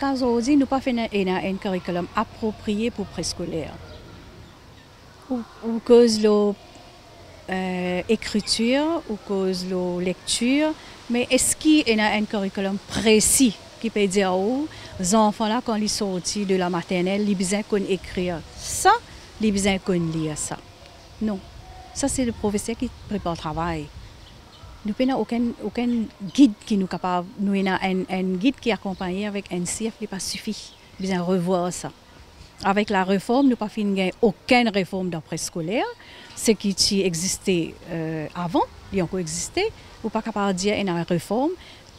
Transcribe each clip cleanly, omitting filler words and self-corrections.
jusqu'à aujourd'hui, nous pas fait un curriculum approprié pour préscolaire. Ou cause l'écriture, ou cause la lecture, mais est-ce qu'il y a un curriculum précis qui peut dire aux enfants là quand ils sortent de la maternelle, ils besoin qu'on écrire ça, ils besoin qu'on lire ça. Non, ça c'est le professeur qui prépare le travail. Nous n'avons aucun guide qui nous capable. Nous avons un guide qui est accompagné avec un CF qui n'est pas suffit. Nous devons revoir ça. Avec la réforme, nous n'avons pas fini aucune réforme dans le préscolaire. Ce qui existait avant, il a encore existé. Nous ne sommes pas capable de dire qu'il y a une réforme.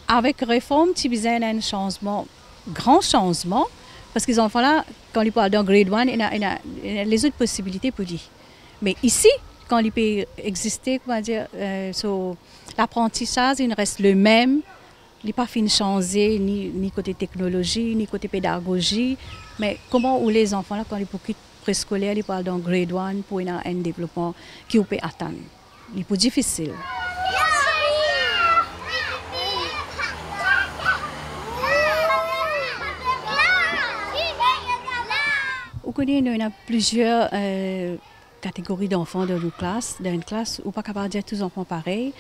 Avec la réforme, il y a un changement, grand changement. Parce que les enfants là, quand ils parlent dans grade 1, il y a les autres possibilités pour dire. Mais ici, quand il peut exister, comment dire, l'apprentissage, il reste le même. Il n'est pas fini de changer, ni côté technologie, ni côté pédagogie. Mais comment les enfants, là, quand ils quittent préscolaire, ils parlent dans grade 1 pour un développement qui peut atteindre. Il est plus difficile. Vous connaissez, il y a plusieurs catégories d'enfants dans une classe, où pas capable de dire tous les enfants pareils.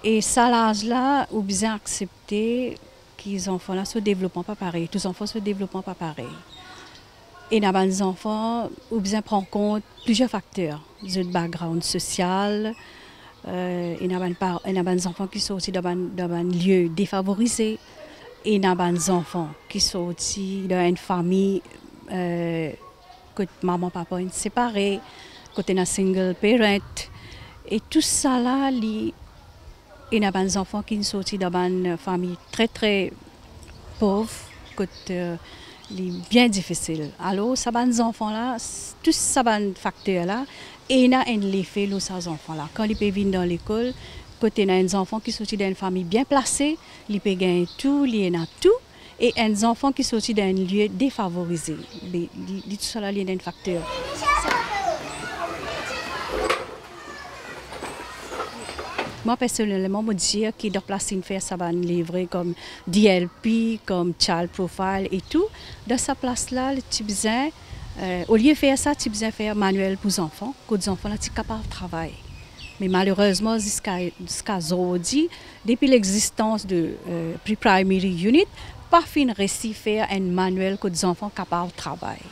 Et ça, l'âge-là, ou bien accepter que les enfants là se développent pas pareil. Tous les enfants se développent pas pareil. Et dans les enfants, ou bien prendre en compte plusieurs facteurs, le background social. Il y a des enfants qui sont aussi dans un lieu défavorisé. Et il y a des enfants qui sont aussi dans une famille que maman papa sont séparés, côté un single parent. Et tout ça là, il y a des enfants qui sont sortis dans une famille très très pauvre, bien difficile. Alors, ces enfants-là, tous ces facteurs là, et il y a un effet sur ces enfants-là. Quand ils peuvent venir dans l'école, côté il y a des enfants qui sont sortis d'une famille bien placée, ils peuvent gagner tout, ils ont tout, et des enfants qui sont sortis d'un lieu défavorisé. Tout ça là, il y a un facteur. Moi, personnellement, je dis qu'il doit placer une faire ça va livrer comme DLP, comme Child Profile et tout. Dans sa place-là, tu besoin, au lieu de faire ça, tu besoin faire manuel pour les enfants, que les enfants sont capables de travailler. Mais malheureusement, jusqu'à aujourd'hui, depuis l'existence de Pre-Primary Unit, pas fin réussi faire un manuel que les enfants sont capables de travailler.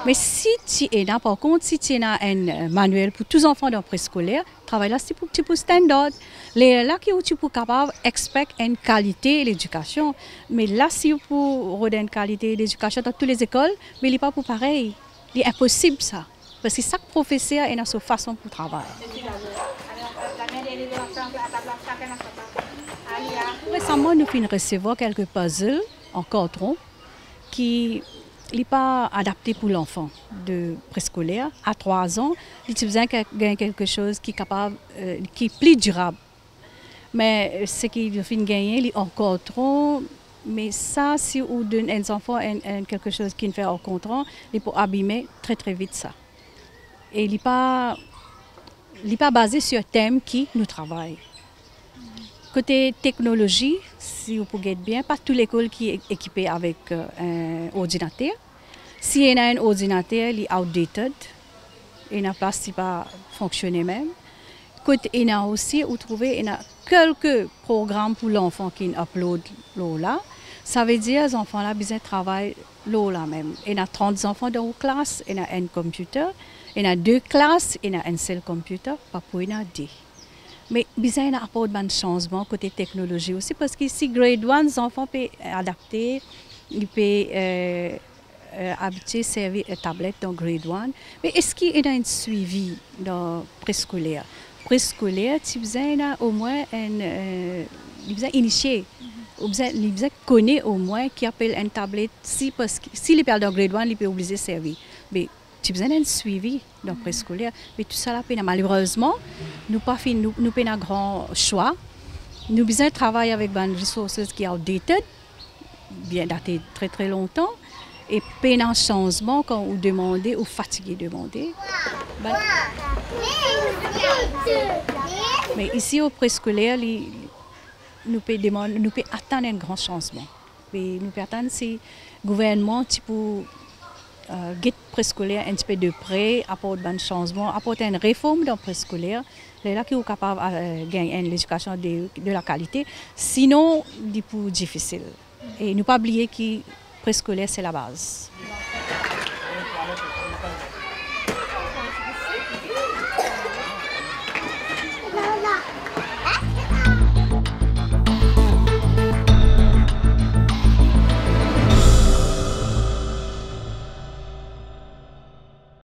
Mais si tu es là, par contre, si tu as un manuel pour tous les enfants dans le préscolaire, travail là, c'est pour standard. Là, tu peux capable expect une qualité de l'éducation. Mais là, si tu peux avoir une qualité d'éducation dans toutes les écoles, mais il n'est pas pour pareil. Il est impossible ça. Parce que chaque professeur a sa façon pour travailler. Récemment, nous avons recevoir quelques puzzles en carton qui n'est pas adapté pour l'enfant de préscolaire. À 3 ans, il a besoin de quelque chose qui est capable, qui est plus durable. Mais ce qu'il a gagner, il est encore trop. Mais ça, si on donne aux enfants quelque chose qui ne fait au contraire, il peut abîmer très très vite ça. Et il n'est pas basé sur un thème qui nous travaille. Côté technologie, si vous pouvez bien, pas toute l'école qui est équipée avec un ordinateur. Si il y a un ordinateur, il est outdated. Il n'a pas si pas fonctionner même. Côté il y a aussi, vous trouvez, il y a quelques programmes pour l'enfant qui upload là. Ça veut dire que les enfants là besoin de travailler là même. Il y a 30 enfants dans une classe, il y a un computer. Il y a 2 classes, il y a un seul computer, pas pour il y a 2. Mais besoin d'apporter un changement côté technologie aussi parce que si grade 1, les enfants peuvent adapter, ils peuvent habituer servir une tablette dans grade 1. Mais est-ce qu'il y a un suivi dans préscolaire? Préscolaire, tu besoin au moins initier. Il besoin connaître au moins qui appelle une tablette si parce que si les parle dans grade 1, il peut obliger servir. Mais tu as besoin d'un suivi dans le préscolaire. Mais tout ça, là, malheureusement, nous n'avons pas un grand choix. Nous avons besoin de travailler avec des ressources qui sont outdated, bien datées très très longtemps. Et pas un changement quand vous demandez ou fatigué de demander. Mais ici au préscolaire, nous pouvons attendre un grand changement. Et nous pouvons attendre si le gouvernement pour guide préscolaire un petit peu de près, apporter un changement, apporter une réforme dans le préscolaire. C'est là qu'ils sont capables de gagner une éducation de la qualité. Sinon, c'est plus difficile. Et ne pas oublier que le préscolaire, c'est la base.